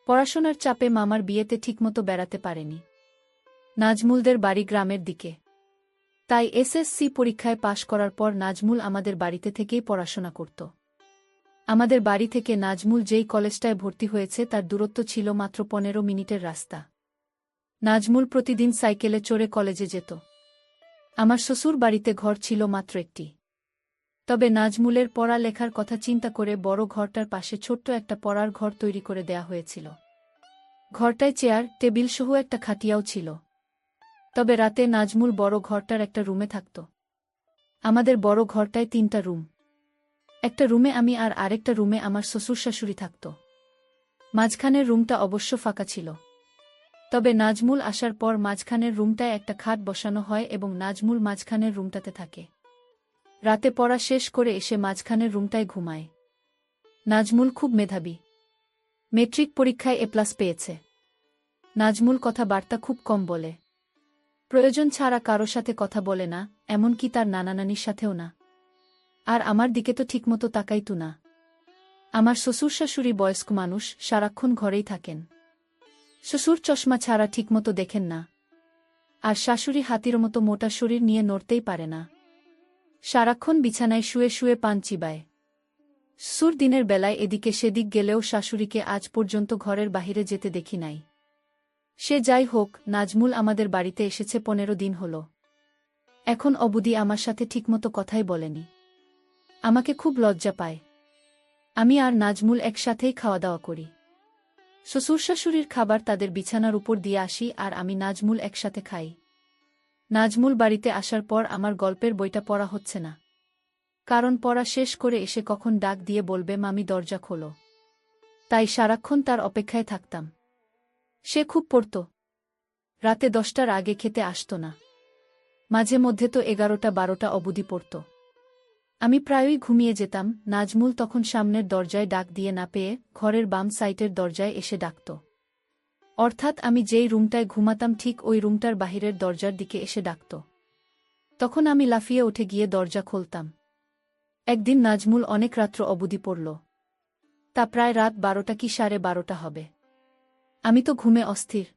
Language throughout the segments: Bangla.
পড়াশোনার চাপে মামার বিয়েতে ঠিকমতো বেড়াতে পারেনি। নাজমুলদের বাড়ি গ্রামের দিকে। তাই এসএসসি পরীক্ষায় পাশ করার পর নাজমুল আমাদের বাড়িতে থেকেই পড়াশোনা করত। আমাদের বাড়ি থেকে নাজমুল যেই কলেজটায় ভর্তি হয়েছে তার দূরত্ব ছিল মাত্র 15 মিনিটের রাস্তা। নাজমুল প্রতিদিন সাইকেলে চড়ে কলেজে যেত। আমার শ্বশুর বাড়িতে ঘর ছিল মাত্র একটি। তবে নাজমুলের পড়ালেখার কথা চিন্তা করে বড় ঘরটার পাশে ছোট্ট একটা পড়ার ঘর তৈরি করে দেয়া হয়েছিল। ঘরটায় চেয়ার, টেবিল সহ একটা খাটিয়াও ছিল। তবে রাতে নাজমুল বড় ঘরটার একটা রুমে থাকত। আমাদের বড় ঘরটায় 3টা রুম। একটা রুমে আমি আর আরেকটা রুমে আমার শ্বশুর শাশুড়ি থাকত। মাঝখানের রুমটা অবশ্য ফাঁকা ছিল। তবে নাজমুল আসার পর মাঝখানের রুমটায় একটা খাট বসানো হয় এবং নাজমুল মাঝখানের রুমটাতে থাকে। রাতে পড়া শেষ করে এসে মাঝখানের রুমটায় ঘুমায়। নাজমুল খুব মেধাবী। মেট্রিক পরীক্ষায় এ+ পেয়েছে। নাজমুল কথাবার্তা খুব কম বলে। প্রয়োজন ছাড়া কারো সাথে কথা বলে না, এমনকি তার নানানানির সাথেও না। আর আমার দিকে তো ঠিকমতো তাকাইতো না। আমার শ্বশুর শাশুড়ি বয়স্ক মানুষ, সারাক্ষণ ঘরেই থাকেন। শ্বশুর চশমা ছাড়া ঠিকমতো দেখেন না। আর শাশুড়ি হাতির মতো মোটা শরীর নিয়ে নড়তেই পারে না। সারাক্ষণ বিছানায় শুয়ে শুয়ে পান চিবায়। শ্বশুর দিনের বেলায় এদিকে সেদিক গেলেও শাশুড়িকে আজ পর্যন্ত ঘরের বাহিরে যেতে দেখি নাই। সে যাই হোক, নাজমুল আমাদের বাড়িতে এসেছে 15 দিন হল। এখন অবধি আমার সাথে ঠিকমতো কথাই বলেনি। আমাকে খুব লজ্জা পায়। আমি আর নাজমুল একসাথেই খাওয়া দাওয়া করি। শ্বশুর শাশুড়ির খাবার তাদের বিছানার উপর দিয়ে আসি আর আমি নাজমুল একসাথে খাই। নাজমুল বাড়িতে আসার পর আমার গল্পের বইটা পড়া হচ্ছে না। কারণ পড়া শেষ করে এসে কখন ডাক দিয়ে বলবে মামি দরজা খোলো। তাই সারাক্ষণ তার অপেক্ষায় থাকতাম। সে খুব পড়ত। রাতে 10টার আগে খেতে আসত না। মাঝে মধ্যে তো 11টা-12টা অবধি পড়ত। আমি প্রায়ই ঘুমিয়ে যেতাম। নাজমুল তখন সামনের দরজায় ডাক দিয়ে না পেয়ে ঘরের বাম সাইটের দরজায় এসে ডাকত। অর্থাৎ আমি যেই রুমটায় ঘুমাতাম ঠিক ওই রুমটার বাহিরের দরজার দিকে এসে ডাকত। তখন আমি লাফিয়ে উঠে গিয়ে দরজা খুলতাম। একদিন নাজমুল অনেক রাত্র অবধি পড়ল। তা প্রায় রাত 12টা কি 12:30 হবে। আমি তো ঘুমে অস্থির।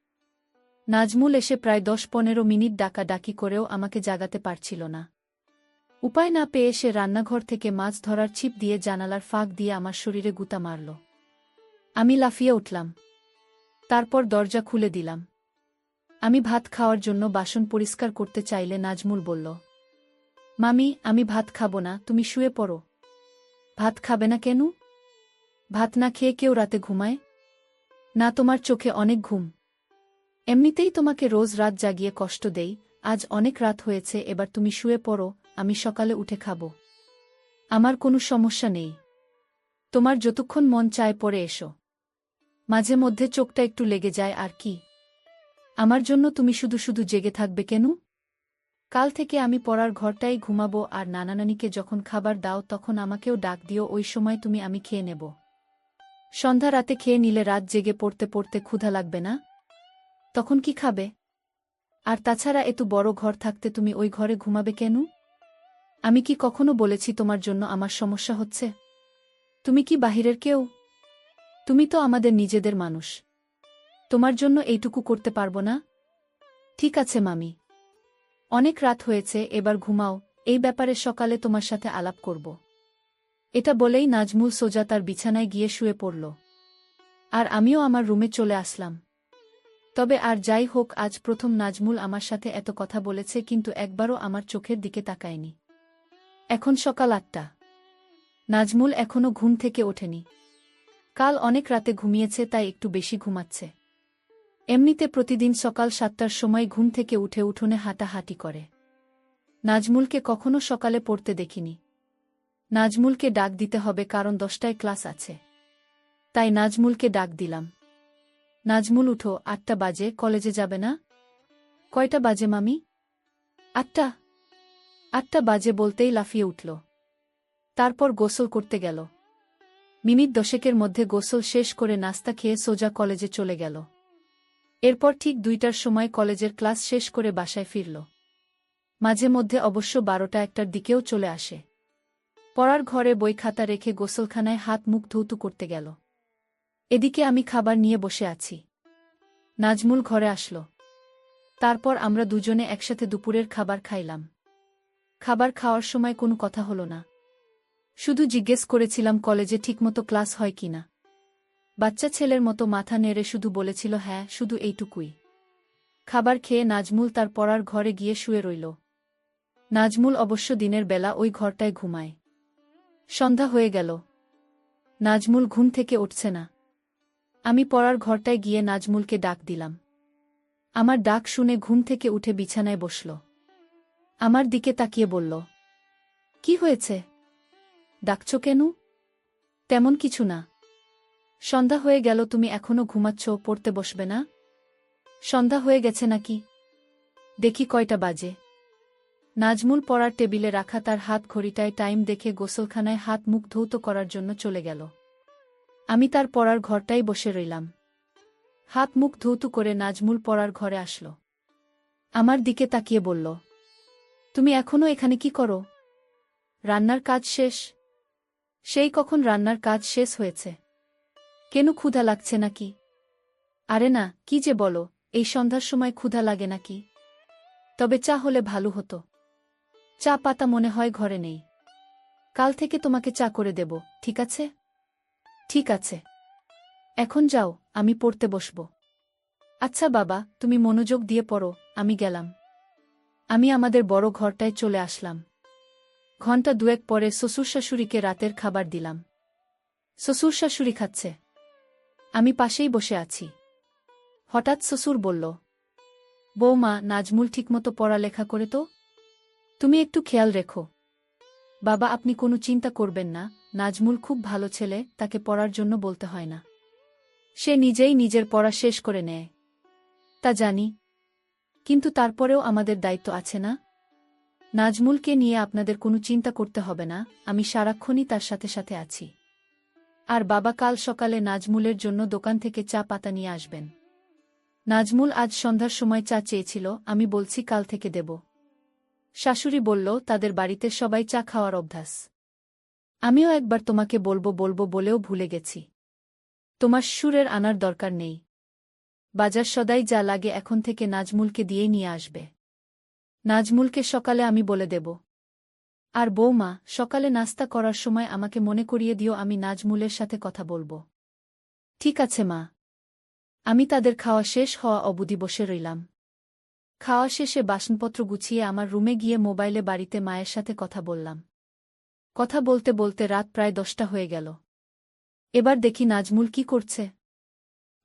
নাজমুল এসে প্রায় 10-15 মিনিট ডাকাডাকি করেও আমাকে জাগাতে পারছিল না। উপায় না পেয়ে সে রান্নাঘর থেকে মাছ ধরার ছিপ দিয়ে জানালার ফাঁক দিয়ে আমার শরীরে গুঁতা মারল। আমি লাফিয়ে উঠলাম। তারপর দরজা খুলে দিলাম। আমি ভাত খাওয়ার জন্য বাসন পরিষ্কার করতে চাইলে নাজমুল বলল, মামি আমি ভাত খাবো না, তুমি শুয়ে পড়ো। ভাত খাবে না কেন? ভাত না খেয়ে কেউ রাতে ঘুমায়? না, তোমার চোখে অনেক ঘুম। এমনিতেই তোমাকে রোজ রাত জাগিয়ে কষ্ট দেই, আজ অনেক রাত হয়েছে, এবার তুমি শুয়ে পড়ো, আমি সকালে উঠে খাব। আমার কোনো সমস্যা নেই। তোমার যতক্ষণ মন চায় পড়ে এসো। মাঝে মধ্যে চোখটা একটু লেগে যায় আর কি। আমার জন্য তুমি শুধু শুধু জেগে থাকবে কেন? কাল থেকে আমি পড়ার ঘরটাই ঘুমাবো আর নানানানিকে যখন খাবার দাও তখন আমাকেও ডাক দিও, ওই সময় তুমি আমি খেয়ে নেব। সন্ধ্যা রাতে খেয়ে নিলে রাত জেগে পড়তে পড়তে ক্ষুধা লাগবে না? তখন কি খাবে? আর তাছাড়া এত বড় ঘর থাকতে তুমি ওই ঘরে ঘুমাবে কেন? আমি কি কখনো বলেছি তোমার জন্য আমার সমস্যা হচ্ছে? তুমি কি বাহিরের কেউ? তুমি তো আমাদের নিজেদের মানুষ। তোমার জন্য এইটুকু করতে পারবো না? ঠিক আছে মামি। অনেক রাত হয়েছে, এবার ঘুমাও, এই ব্যাপারে সকালে তোমার সাথে আলাপ করব। এটা বলেই নাজমুল সোজা তার বিছানায় গিয়ে শুয়ে পড়ল। আর আমিও আমার রুমে চলে আসলাম। তবে আর যাই হোক, আজ প্রথম নাজমুল আমার সাথে এত কথা বলেছে, কিন্তু একবারও আমার চোখের দিকে তাকায়নি। এখন সকাল 8টা। নাজমুল এখনো ঘুম থেকে ওঠেনি। কাল অনেক রাতে ঘুমিয়েছে, তাই একটু বেশি ঘুমাচ্ছে। এমনিতে প্রতিদিন সকাল 7টার সময় ঘুম থেকে উঠে উঠোনে হাঁটাহাঁটি করে। নাজমুলকে কখনো সকালে পড়তে দেখিনি। নাজমুলকে ডাক দিতে হবে কারণ 10টায় ক্লাস আছে। তাই নাজমুলকে ডাক দিলাম। নাজমুল উঠো, 8টা বাজে, কলেজে যাবে না? কয়টা বাজে মামি? 8টা। 8টা বাজে বলতেই লাফিয়ে উঠল। তারপর গোসল করতে গেল। মিনিট 10কের মধ্যে গোসল শেষ করে নাস্তা খেয়ে সোজা কলেজে চলে গেল। এরপর ঠিক 2টার সময় কলেজের ক্লাস শেষ করে বাসায় ফিরল। মাঝে মধ্যে অবশ্য 12টা-1টার দিকেও চলে আসে। পড়ার ঘরে বই খাতা রেখে গোসলখানায় হাত মুখ ধৌত করতে গেল। এদিকে আমি খাবার নিয়ে বসে আছি। নাজমুল ঘরে আসলো। তারপর আমরা দুজনে একসাথে দুপুরের খাবার খাইলাম। খাবার খাওয়ার সময় কোনো কথা হলো না। শুধু জিজ্ঞেস করেছিলাম কলেজে ঠিকমতো ক্লাস হয় কিনা। বাচ্চা ছেলের মতো মাথা নেড়ে শুধু বলেছিল হ্যাঁ, শুধু এইটুকুই। খাবার খেয়ে নাজমুল তার পড়ার ঘরে গিয়ে শুয়ে রইল। নাজমুল অবশ্য দিনের বেলা ওই ঘরটায় ঘুমায়। সন্ধ্যা হয়ে গেল। নাজমুল ঘুম থেকে উঠছে না। আমি পড়ার ঘরটায় গিয়ে নাজমুলকে ডাক দিলাম। আমার ডাক শুনে ঘুম থেকে উঠে বিছানায় বসল। আমার দিকে তাকিয়ে বলল, কি হয়েছে? ডাকছ কেন? তেমন কিছু না। সন্ধ্যা হয়ে গেল, তুমি এখনো ঘুমাচ্ছ, পড়তে বসবে না? সন্ধ্যা হয়ে গেছে নাকি? দেখি কয়টা বাজে। নাজমুল পড়ার টেবিলে রাখা তার হাত ঘড়িটায় টাইম দেখে গোসলখানায় হাত মুখ ধৌত করার জন্য চলে গেল। আমি তার পড়ার ঘরটাই বসে রইলাম। হাত মুখ ধৌত করে নাজমুল পড়ার ঘরে আসলো। আমার দিকে তাকিয়ে বলল, তুমি এখনো এখানে কি করো? রান্নার কাজ শেষ? সেই কখন রান্নার কাজ শেষ হয়েছে? কেন, ক্ষুধা লাগছে নাকি? আরে না, কি যে বলো, এই সন্ধ্যার সময় ক্ষুধা লাগে নাকি? তবে চা হলে ভালো হতো। চা পাতা মনে হয় ঘরে নেই। কাল থেকে তোমাকে চা করে দেব, ঠিক আছে? ঠিক আছে। এখন যাও, আমি পড়তে বসব। আচ্ছা বাবা, তুমি মনোযোগ দিয়ে পড়ো, আমি গেলাম। আমি আমাদের বড় ঘরটায় চলে আসলাম। ঘণ্টা দুয়েক পরে শ্বশুর শাশুড়িকে রাতের খাবার দিলাম। শ্বশুর শাশুড়ি খাচ্ছে। আমি পাশেই বসে আছি। হঠাৎ শ্বশুর বলল, বৌমা, নাজমুল ঠিকমতো পড়ালেখা করে তো? তুমি একটু খেয়াল রেখো। বাবা, আপনি কোনো চিন্তা করবেন না, নাজমুল খুব ভালো ছেলে, তাকে পড়ার জন্য বলতে হয় না। সে নিজেই নিজের পড়া শেষ করে নেয়। তা জানি, কিন্তু তারপরেও আমাদের দায়িত্ব আছে না? নাজমুলকে নিয়ে আপনাদের কোনো চিন্তা করতে হবে না, আমি সারাক্ষণই তার সাথে সাথে আছি। আর বাবা, কাল সকালে নাজমুলের জন্য দোকান থেকে চা পাতা নিয়ে আসবেন। নাজমুল আজ সন্ধ্যার সময় চা চেয়েছিল, আমি বলছি কাল থেকে দেব। শাশুড়ি বলল, তাদের বাড়িতে সবাই চা খাওয়ার অভ্যাস। আমিও একবার তোমাকে বলবো বলবো বলেও ভুলে গেছি। তোমার সুরের আনার দরকার নেই। বাজার সদাই যা লাগে এখন থেকে নাজমুলকে দিয়েই নিয়ে আসবে। নাজমুলকে সকালে আমি বলে দেব। আর বৌমা, সকালে নাস্তা করার সময় আমাকে মনে করিয়ে দিও, আমি নাজমুলের সাথে কথা বলবো। ঠিক আছে মা। আমি তাদের খাওয়া শেষ হওয়া অবধি বসে রইলাম। খাওয়া শেষে বাসনপত্র গুছিয়ে আমার রুমে গিয়ে মোবাইলে বাড়িতে মায়ের সাথে কথা বললাম। কথা বলতে বলতে রাত প্রায় 10টা হয়ে গেল। এবার দেখি নাজমুল কি করছে।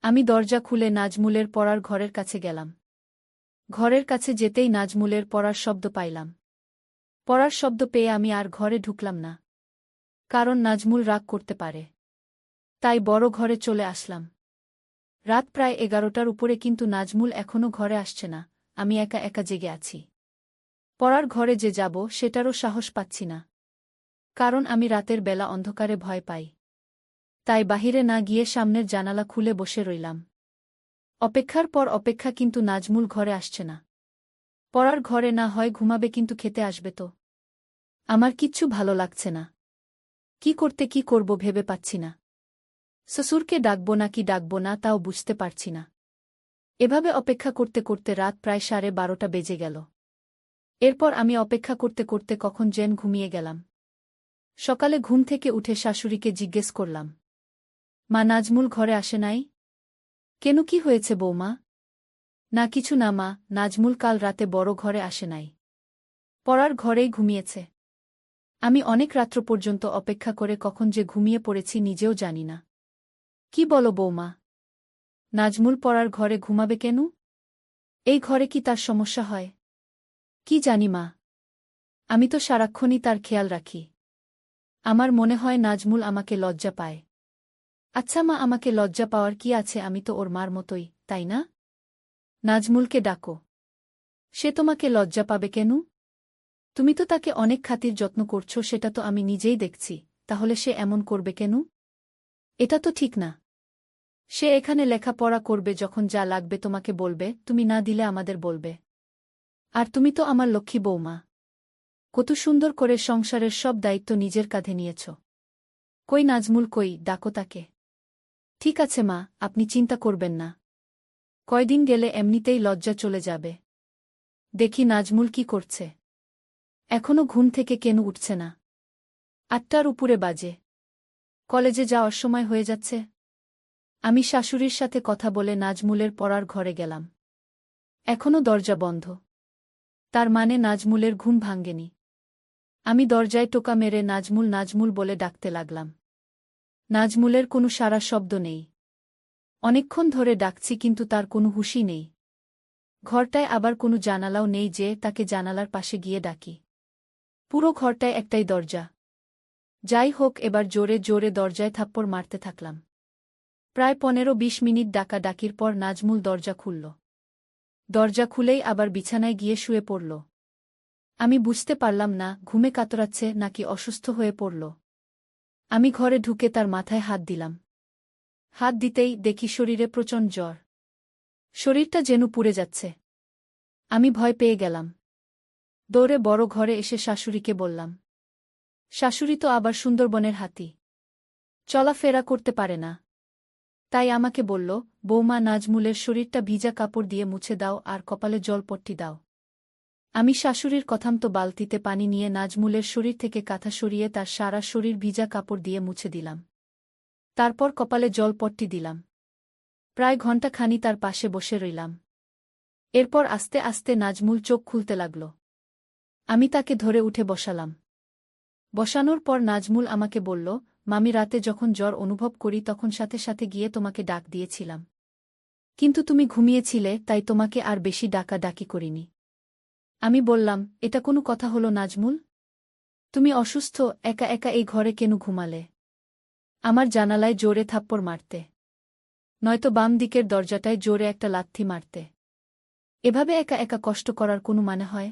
আমি দরজা খুলে নাজমুলের পড়ার ঘরের কাছে গেলাম। ঘরের কাছে যেতেই নাজমুলের পড়ার শব্দ পাইলাম। পড়ার শব্দ পেয়ে আমি আর ঘরে ঢুকলাম না, কারণ নাজমুল রাগ করতে পারে। তাই বড় ঘরে চলে আসলাম। রাত প্রায় 11টার উপরে, কিন্তু নাজমুল এখনো ঘরে আসছে না। আমি একা একা জেগে আছি। পড়ার ঘরে যে যাব সেটারও সাহস পাচ্ছি না, কারণ আমি রাতের বেলা অন্ধকারে ভয় পাই। তাই বাহিরে না গিয়ে সামনের জানালা খুলে বসে রইলাম। অপেক্ষার পর অপেক্ষা, কিন্তু নাজমুল ঘরে আসছে না। পড়ার ঘরে না হয় ঘুমাবে, কিন্তু খেতে আসবে তো? আমার কিচ্ছু ভালো লাগছে না। কি করব ভেবে পাচ্ছি না। শ্বশুরকে ডাকব নাকি ডাকব না তাও বুঝতে পারছি না। এভাবে অপেক্ষা করতে করতে রাত প্রায় 12:30 বেজে গেল। এরপর আমি অপেক্ষা করতে করতে কখন যেন ঘুমিয়ে গেলাম। সকালে ঘুম থেকে উঠে শাশুড়িকে জিজ্ঞেস করলাম, মা, নাজমুল ঘরে আসে নাই কেন? কি হয়েছে বৌমা? না কিছু না মা, নাজমুল কাল রাতে বড় ঘরে আসে নাই। পড়ার ঘরেই ঘুমিয়েছে। আমি অনেক রাত্র পর্যন্ত অপেক্ষা করে কখন যে ঘুমিয়ে পড়েছি নিজেও জানি না। কি বলো বৌমা? নাজমুল পড়ার ঘরে ঘুমাবে কেন? এই ঘরে কি তার সমস্যা হয়? কি জানি মা, আমি তো সারাক্ষণই তার খেয়াল রাখি। আমার মনে হয় নাজমুল আমাকে লজ্জা পায়। আচ্ছা মা, আমাকে লজ্জা পাওয়ার কি আছে? আমি তো ওর মার মতোই, তাই না? নাজমুলকে ডাকো। সে তোমাকে লজ্জা পাবে কেন? তুমি তো তাকে অনেক খাতির যত্ন করছো, সেটা তো আমি নিজেই দেখছি। তাহলে সে এমন করবে কেন? এটা তো ঠিক না। সে এখানে লেখাপড়া করবে, যখন যা লাগবে তোমাকে বলবে, তুমি না দিলে আমাদের বলবে। আর তুমি তো আমার লক্ষ্মী বৌমা। কত সুন্দর করে সংসারের সব দায়িত্ব নিজের কাঁধে নিয়েছ। কই নাজমুল কই? ডাকো তাকে। ঠিক আছে মা, আপনি চিন্তা করবেন না। কয়দিন গেলে এমনিতেই লজ্জা চলে যাবে। দেখি নাজমুল কি করছে। এখনো ঘুম থেকে কেন উঠছে না? ৮টার উপরে বাজে। কলেজে যাওয়ার সময় হয়ে যাচ্ছে। আমি শাশুড়ির সাথে কথা বলে নাজমুলের পড়ার ঘরে গেলাম। এখনো দরজা বন্ধ। তার মানে নাজমুলের ঘুম ভাঙ্গেনি। আমি দরজায় টোকা মেরে নাজমুল নাজমুল বলে ডাকতে লাগলাম। নাজমুলের কোনো সাড়া শব্দ নেই। অনেকক্ষণ ধরে ডাকছি কিন্তু তার কোনো হুঁশই নেই। ঘরটায় আবার কোনো জানালাও নেই যে তাকে জানালার পাশে গিয়ে ডাকি। পুরো ঘরটায় একটাই দরজা। যাই হোক, এবার জোরে জোরে দরজায় থাপ্পড় মারতে থাকলাম। প্রায় ১৫-২০ মিনিট ডাকাডাকির পর নাজমুল দরজা খুলল। দরজা খুলেই আবার বিছানায় গিয়ে শুয়ে পড়ল। আমি বুঝতে পারলাম না ঘুমে কাতরাচ্ছে নাকি অসুস্থ হয়ে পড়ল। আমি ঘরে ঢুকে তার মাথায় হাত দিলাম। হাত দিতেই দেখি শরীরে প্রচণ্ড জ্বর। শরীরটা যেন পুড়ে যাচ্ছে। আমি ভয় পেয়ে গেলাম। দৌড়ে বড় ঘরে এসে শাশুড়িকে বললাম। শাশুড়ি তো আবার সুন্দরবনের হাতি, চলাফেরা করতে পারে না। তাই আমাকে বলল, বৌমা, নাজমুলের শরীরটা ভিজা কাপড় দিয়ে মুছে দাও আর কপালে জলপট্টি দাও। আমি শাশুড়ির কথামতো বালতিতে পানি নিয়ে নাজমুলের শরীর থেকে কাঁথা সরিয়ে তার সারা শরীর ভিজা কাপড় দিয়ে মুছে দিলাম। তারপর কপালে জলপট্টি দিলাম। প্রায় ঘণ্টাখানি তার পাশে বসে রইলাম। এরপর আস্তে আস্তে নাজমুল চোখ খুলতে লাগল। আমি তাকে ধরে উঠে বসালাম। বসানোর পর নাজমুল আমাকে বলল, মামি, রাতে যখন জ্বর অনুভব করি তখন সাথে সাথে গিয়ে তোমাকে ডাক দিয়েছিলাম। কিন্তু তুমি ঘুমিয়েছিলে, তাই তোমাকে আর বেশি ডাকাডাকি করিনি। আমি বললাম, এটা কোনো কথা হলো নাজমুল? তুমি অসুস্থ, একা একা এই ঘরে কেন ঘুমালে? আমার জানালায় জোরে থাপ্পড় মারতে, নয়তো বাম দিকের দরজাটায় জোরে একটা লাথি মারতে। এভাবে একা একা কষ্ট করার কোনো মানে হয়?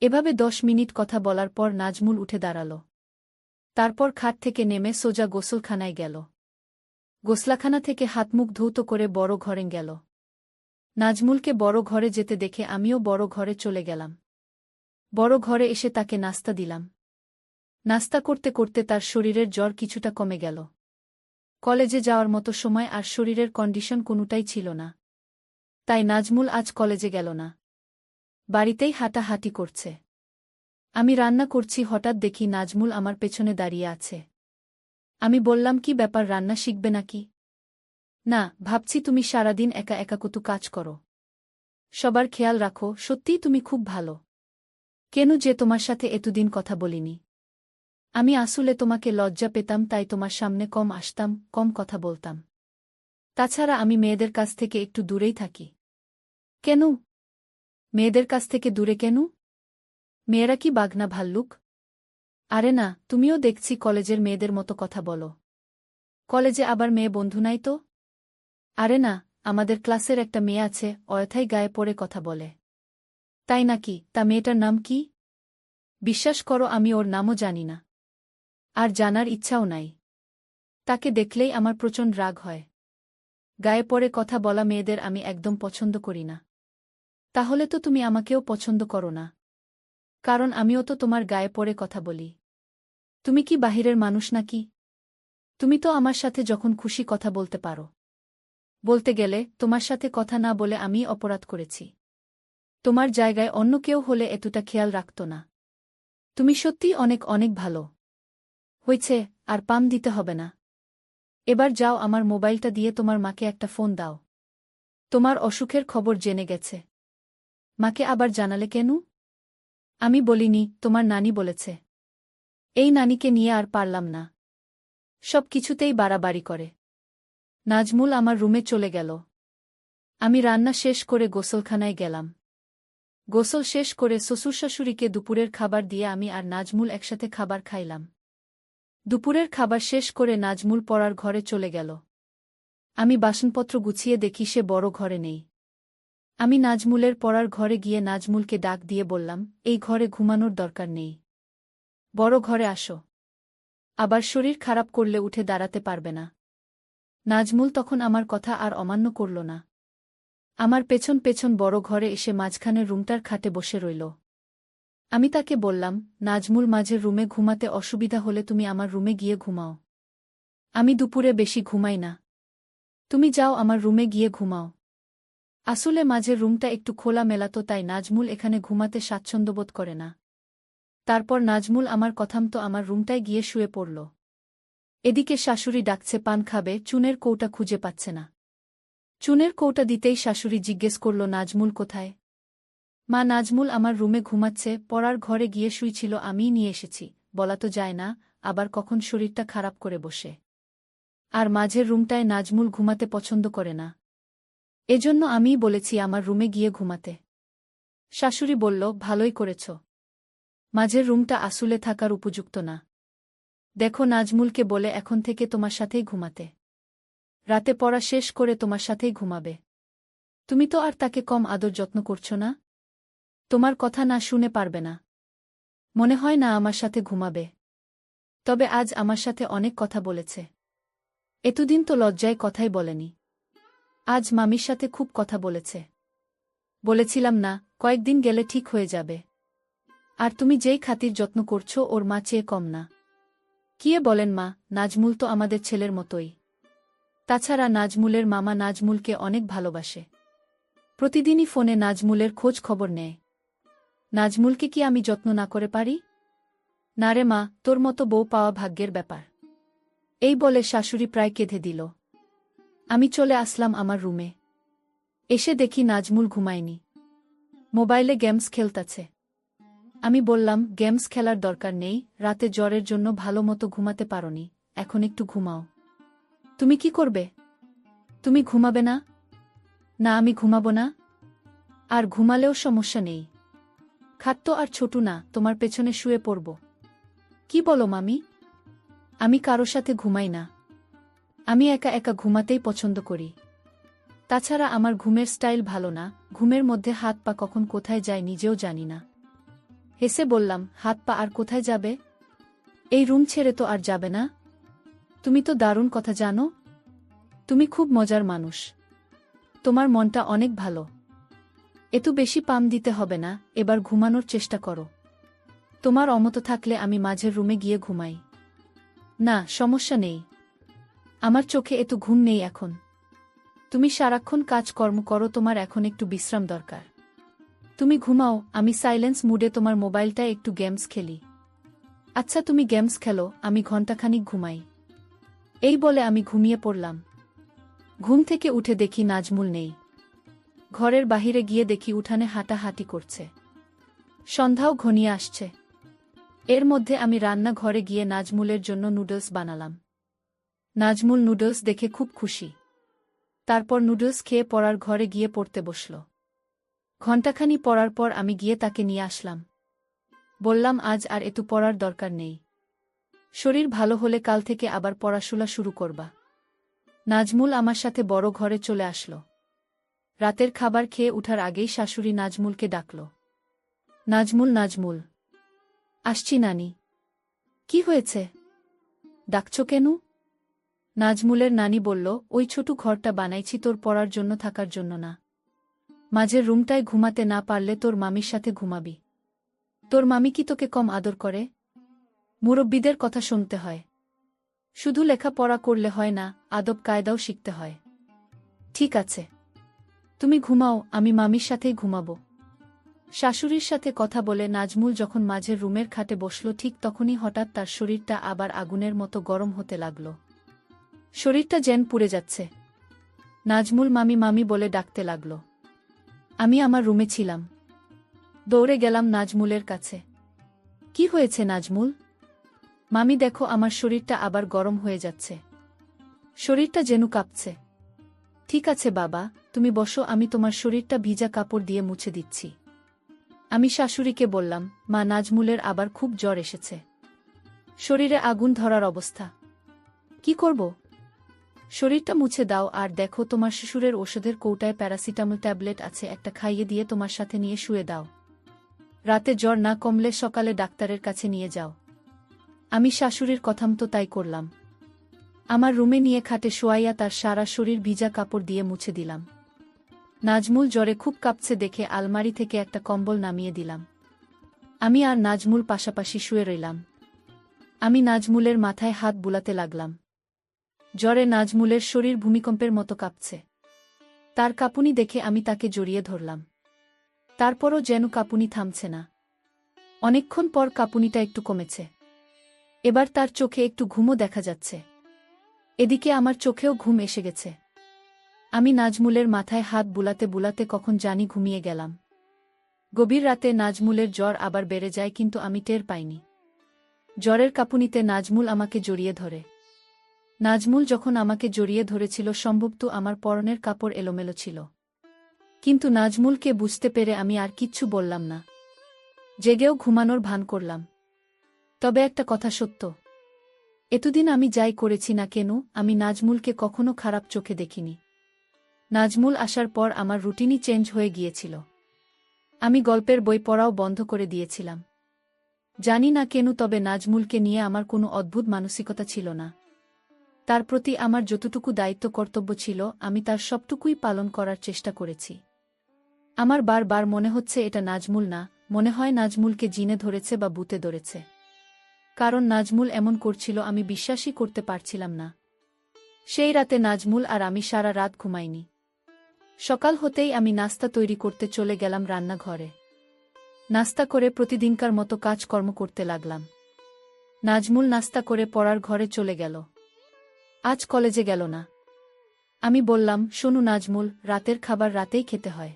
এভাবে ১০ মিনিট কথা বলার পর নাজমুল উঠে দাঁড়াল। তারপর খাট থেকে নেমে সোজা গোসলখানায় গেল। গোসলাখানা থেকে হাতমুখ ধৌত করে বড় ঘরে গেল। নাজমুলকে বড় ঘরে যেতে দেখে আমিও বড় ঘরে চলে গেলাম। বড় ঘরে এসে তাকে নাস্তা দিলাম। নাস্তা করতে করতে তার শরীরের জ্বর কিছুটা কমে গেল। কলেজে যাওয়ার মতো সময় আর শরীরের কন্ডিশন কোনোটাই ছিল না। তাই নাজমুল আজ কলেজে গেল না। বাড়িতেই হাঁটাহাঁটি করছে। আমি রান্না করছি, হঠাৎ দেখি নাজমুল আমার পেছনে দাঁড়িয়ে আছে। আমি বললাম, কি ব্যাপার, রান্না শিখবে নাকি? না, ভাবছি তুমি সারাদিন একা একা কত কাজ করো, সবার খেয়াল রাখো, সত্যিই তুমি খুব ভালো। কেন যে তোমার সাথে এতদিন কথা বলিনি? আমি আসলে তোমাকে লজ্জা পেতাম, তাই তোমার সামনে কম আসতাম, কম কথা বলতাম। তাছাড়া আমি মেয়েদের কাছ থেকে একটু দূরেই থাকি। কেন? মেয়েদের কাছ থেকে দূরে কেন? মেয়েরা কি বাঘ না ভাল্লুক? আরে না, তুমিও দেখছি কলেজের মেয়েদের মতো কথা বলো। কলেজে আবার মেয়ে বন্ধু নাই তো? আরে না, আমাদের ক্লাসের একটা মেয়ে আছে, অযথাই গায়ে পড়ে কথা বলে। তাই নাকি? তা মেয়েটার নাম কি? বিশ্বাস করো, আমি ওর নামও জানি না, আর জানার ইচ্ছাও নাই। তাকে দেখলেই আমার প্রচণ্ড রাগ হয়। গায়ে পড়ে কথা বলা মেয়েদের আমি একদম পছন্দ করি না। তাহলে তো তুমি আমাকেও পছন্দ করো না, কারণ আমিও তো তোমার গায়ে পড়ে কথা বলি। তুমি কি বাহিরের মানুষ নাকি? তুমি তো আমার সাথে যখন খুশি কথা বলতে পারো। বলতে গেলে, তোমার সাথে কথা না বলে আমি অপরাধ করেছি। তোমার জায়গায় অন্য কেউ হলে এতটা খেয়াল রাখত না। তুমি সত্যিই অনেক অনেক ভালো। হয়েছে, আর পাম দিতে হবে না। এবার যাও, আমার মোবাইলটা দিয়ে তোমার মাকে একটা ফোন দাও। তোমার অসুখের খবর জেনে গেছে। মাকে আবার জানালে কেন? আমি বলিনি, তোমার নানি বলেছে। এই নানিকে নিয়ে আর পারলাম না। সব কিছুতেই বাড়াবাড়ি করে। নাজমুল আমার রুমে চলে গেল। আমি রান্না শেষ করে গোসলখানায় গেলাম। গোসল শেষ করে শ্বশুরশাশুড়িকে দুপুরের খাবার দিয়ে আমি আর নাজমুল একসাথে খাবার খাইলাম। দুপুরের খাবার শেষ করে নাজমুল পড়ার ঘরে চলে গেল। আমি বাসনপত্র গুছিয়ে দেখি সে বড় ঘরে নেই। আমি নাজমুলের পড়ার ঘরে গিয়ে নাজমুলকে ডাক দিয়ে বললাম, এই ঘরে ঘুমানোর দরকার নেই, বড় ঘরে আসো। আবার শরীর খারাপ করলে উঠে দাঁড়াতে পারবে না। নাজমুল তখন আমার কথা আর অমান্য করল না। আমার পেছন পেছন বড় ঘরে এসে মাঝখানের রুমটার খাটে বসে রইল। আমি তাকে বললাম, নাজমুল, মাঝের রুমে ঘুমাতে অসুবিধা হলে তুমি আমার রুমে গিয়ে ঘুমাও। আমি দুপুরে বেশি ঘুমাই না। তুমি যাও আমার রুমে গিয়ে ঘুমাও। আসলে মাঝের রুমটা একটু খোলা মেলাতো, তাই নাজমুল এখানে ঘুমাতে স্বাচ্ছন্দ্যবোধ করে না। তারপর নাজমুল আমার কথামতো আমার রুমটায় গিয়ে শুয়ে পড়ল। এদিকে শাশুড়ি ডাকছে পান খাবে, চুনের কৌটা খুঁজে পাচ্ছে না। চুনের কৌটা দিতেই শাশুড়ি জিজ্ঞেস করল, নাজমুল কোথায়? মা, নাজমুল আমার রুমে ঘুমাচ্ছে, পড়ার ঘরে গিয়ে শুইছিল, আমিই নিয়ে এসেছি। বলা তো যায় না, আবার কখন শরীরটা খারাপ করে বসে। আর মাঝের রুমটায় নাজমুল ঘুমাতে পছন্দ করে না, এজন্য আমিই বলেছি আমার রুমে গিয়ে ঘুমাতে। শাশুড়ি বলল, ভালোই করেছ। মাঝের রুমটা আসলে থাকার উপযুক্ত না। দেখো, নাজমুলকে বলে এখন থেকে তোমার সাথেই ঘুমাতে। রাতে পড়া শেষ করে তোমার সাথেই ঘুমাবে। তুমি তো আর তাকে কম আদর যত্ন করছো না। তোমার কথা না শুনে পারবে না। মনে হয় না আমার সাথে ঘুমাবে। তবে আজ আমার সাথে অনেক কথা বলেছে। এতদিন তো লজ্জায় কথাই বলেনি। আজ মামির সাথে খুব কথা বলেছে। বলেছিলাম না, কয়েকদিন গেলে ঠিক হয়ে যাবে। আর তুমি যেই খাতির যত্ন করছো, ওর মা চেয়ে কম না। কি বলেন মা, নাজমুল তো আমাদের ছেলের মতোই। তাছাড়া নাজমুলের মামা নাজমুলকে অনেক ভালোবাসে। প্রতিদিনই ফোনে নাজমুলের খোঁজ খবর নেয়। নাজমুলকে কি আমি যত্ন না করে পারি? না রে মা, তোর মতো বউ পাওয়া ভাগ্যের ব্যাপার। এই বলে শাশুড়ি প্রায় কেঁদে দিল। আমি চলে আসলাম আমার রুমে। এসে দেখি নাজমুল ঘুমায়নি, মোবাইলে গেমস খেলতাছে। আমি বললাম, গেমস খেলার দরকার নেই, রাতে জ্বরের জন্য ভালো মতো ঘুমাতে পারোনি, এখন একটু ঘুমাও। তুমি কি করবে? তুমি ঘুমাবে না? না, আমি ঘুমাবো না। আর ঘুমালেও সমস্যা নেই, খাট তো আর ছোট না, তোমার পেছনে শুয়ে পড়ব। কি বলো মামি? আমি কারো সাথে ঘুমাই না। আমি একা একা ঘুমাতেই পছন্দ করি। তাছাড়া আমার ঘুমের স্টাইল ভালো না, ঘুমের মধ্যে হাত পা কখন কোথায় যায় নিজেও জানি না। হেসে বললাম, হাত পা আর কোথায় যাবে? এই রুম ছেড়ে তো আর যাবে না। তুমি তো দারুণ কথা জানো। তুমি খুব মজার মানুষ। তোমার মনটা অনেক ভালো। এত বেশি পাম দিতে হবে না, এবার ঘুমানোর চেষ্টা করো। তোমার অমত থাকলে আমি মাঝের রুমে গিয়ে ঘুমাই। না, সমস্যা নেই। আমার চোখে এত ঘুম নেই এখন। তুমি সারাক্ষণ কাজকর্ম করো, তোমার এখন একটু বিশ্রাম দরকার। তুমি ঘুমাও, আমি সাইলেন্স মুডে তোমার মোবাইলটায় একটু গেমস খেলি। আচ্ছা, তুমি গেমস খেলো, আমি ঘণ্টাখানিক ঘুমাই। এই বলে আমি ঘুমিয়ে পড়লাম। ঘুম থেকে উঠে দেখি নাজমুল নেই। ঘরের বাহিরে গিয়ে দেখি উঠানে হাঁটাহাঁটি করছে। সন্ধ্যাও ঘনিয়ে আসছে। এর মধ্যে আমি রান্নাঘরে গিয়ে নাজমুলের জন্য নুডলস বানালাম। নাজমুল নুডলস দেখে খুব খুশি। তারপর নুডলস খেয়ে পড়ার ঘরে গিয়ে পড়তে বসল। ঘণ্টাখানি পড়ার পর আমি গিয়ে তাকে নিয়ে আসলাম। বললাম, আজ আর এত পড়ার দরকার নেই। শরীর ভালো হলে কাল থেকে আবার পড়াশোনা শুরু করবা। নাজমুল আমার সাথে বড় ঘরে চলে আসলো। রাতের খাবার খেয়ে উঠার আগেই শাশুড়ি নাজমুলকে ডাকল। নাজমুল, নাজমুল। আসছি নানি। কি হয়েছে? ডাকছ কেন? নাজমুলের নানি বলল, ওই ছোট ঘরটা বানাইছি তোর পড়ার জন্য, থাকার জন্য না। মাঝের রুমটায় ঘুমাতে না পারলে তোর মামির সাথে ঘুমাবি। তোর মামি কি তোকে কম আদর করে? মুরব্বিদের কথা শুনতে হয়। শুধু লেখাপড়া করলে হয় না, আদব কায়দাও শিখতে হয়। ঠিক আছে, তুমি ঘুমাও, আমি মামির সাথেই ঘুমাবো। শাশুড়ির সাথে কথা বলে নাজমুল যখন মাঝের রুমের খাটে বসল, ঠিক তখনই হঠাৎ তার শরীরটা আবার আগুনের মতো গরম হতে লাগল। শরীরটা যেন পুড়ে যাচ্ছে। নাজমুল মামি মামি বলে ডাকতে লাগল। আমি আমার রুমে ছিলাম। দৌড়ে গেলাম নাজমুলের কাছে। কি হয়েছে নাজমুল? মামি দেখো, আমার শরীরটা আবার গরম হয়ে যাচ্ছে। শরীরটা যেন কাঁপছে। ঠিক আছে বাবা, তুমি বসো, আমি তোমার শরীরটা ভিজা কাপড় দিয়ে মুছে দিচ্ছি। আমি শাশুড়িকে বললাম, মা, নাজমুলের আবার খুব জ্বর এসেছে। শরীরে আগুন ধরার অবস্থা। কি করব? শরীরটা মুছে দাও, আর দেখো তোমার শ্বশুরের ওষুধের কৌটায় প্যারাসিটামল ট্যাবলেট আছে, একটা খাইয়ে দিয়ে তোমার সাথে নিয়ে শুয়ে দাও। রাতে জ্বর না কমলে সকালে ডাক্তারের কাছে নিয়ে যাও। আমি শাশুড়ির কথামতো তাই করলাম। আমার রুমে নিয়ে খাটে শোয়াইয়া তার সারা শরীর ভিজা কাপড় দিয়ে মুছে দিলাম। নাজমুল জ্বরে খুব কাঁপছে দেখে আলমারি থেকে একটা কম্বল নামিয়ে দিলাম। আমি আর নাজমুল পাশাপাশি শুয়ে রইলাম। আমি নাজমুলের মাথায় হাত বুলাতে লাগলাম। জ্বরে নাজমুলের শরীর ভূমিকম্পের মতো কাঁপছে। তার কাঁপুনি দেখে আমি তাকে জড়িয়ে ধরলাম। তারপরও যেন কাঁপুনি থামছে না। অনেকক্ষণ পর কাঁপুনিটা একটু কমেছে। এবার তার চোখে একটু ঘুমও দেখা যাচ্ছে। এদিকে আমার চোখেও ঘুম এসে গেছে। আমি নাজমুলের মাথায় হাত বুলাতে বুলাতে কখন জানি ঘুমিয়ে গেলাম। গভীর রাতে নাজমুলের জ্বর আবার বেড়ে যায়, কিন্তু আমি টের পাইনি। জ্বরের কাঁপুনিতে নাজমুল আমাকে জড়িয়ে ধরে। নাজমুল যখন আমাকে জড়িয়ে ধরেছিল সম্ভবত আমার পরনের কাপড় এলোমেলো ছিল। কিন্তু নাজমুলকে বুঝতে পেরে আমি আর কিচ্ছু বললাম না। জেগেও ঘুমানোর ভান করলাম। তবে একটা কথা সত্য, এতদিন আমি যাই করেছি না কেন, আমি নাজমুলকে কখনো খারাপ চোখে দেখিনি। নাজমুল আসার পর আমার রুটিনই চেঞ্জ হয়ে গিয়েছিল। আমি গল্পের বই পড়াও বন্ধ করে দিয়েছিলাম। জানি না কেন, তবে নাজমুলকে নিয়ে আমার কোনো অদ্ভুত মানসিকতা ছিল না। তার প্রতি আমার যতটুকু দায়িত্ব কর্তব্য ছিল আমি তার সবটুকুই পালন করার চেষ্টা করেছি। আমার বারবার মনে হচ্ছে এটা নাজমুল না, মনে হয় নাজমুলকে জিনে ধরেছে বা ভূতে ধরেছে। কারণ নাজমুল এমন করছিল আমি বিশ্বাসই করতে পারছিলাম না। সেই রাতে নাজমুল আর আমি সারা রাত ঘুমাইনি। সকাল হতেই আমি নাস্তা তৈরি করতে চলে গেলাম রান্নাঘরে। নাস্তা করে প্রতিদিনকার মতো কাজকর্ম করতে লাগলাম। নাজমুল নাস্তা করে পড়ার ঘরে চলে গেল। আজ কলেজে গেল না। আমি বললাম, শোনো নাজমুল, রাতের খাবার রাতেই খেতে হয়।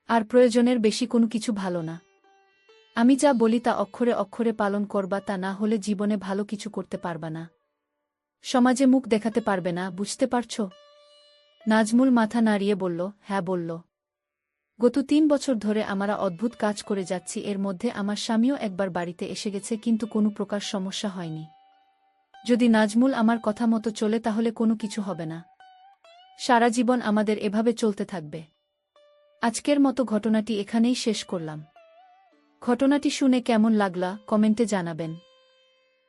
আর প্রয়োজনের বেশি কোনো কিছু ভালো না। আমি যা বলি তা অক্ষরে অক্ষরে পালন করবা, তা না হলে জীবনে ভালো কিছু করতে পারবা না। সমাজে মুখ দেখাতে পারবে না, বুঝতে পারছ? নাজমুল মাথা নাড়িয়ে বলল, হ্যাঁ বলল। গত ৩ বছর ধরে আমরা অদ্ভুত কাজ করে যাচ্ছি, এর মধ্যে আমার স্বামীও একবার বাড়িতে এসে গেছে, কিন্তু কোনো প্রকার সমস্যা হয়নি। যদি নাজমুল আমার কথা মতো চলে তাহলে কোনো কিছু হবে না। সারা জীবন আমাদের এভাবে চলতে থাকবে। আজকের মতো ঘটনাটি এখানেই শেষ করলাম। ঘটনাটি শুনে কেমন লাগলা কমেন্টে জানাবেন।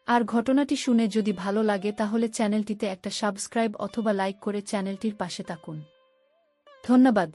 আর ঘটনাটি শুনে যদি ভালো লাগে তাহলে চ্যানেলটিতে একটা সাবস্ক্রাইব অথবা লাইক করে চ্যানেলটির পাশে থাকুন। ধন্যবাদ।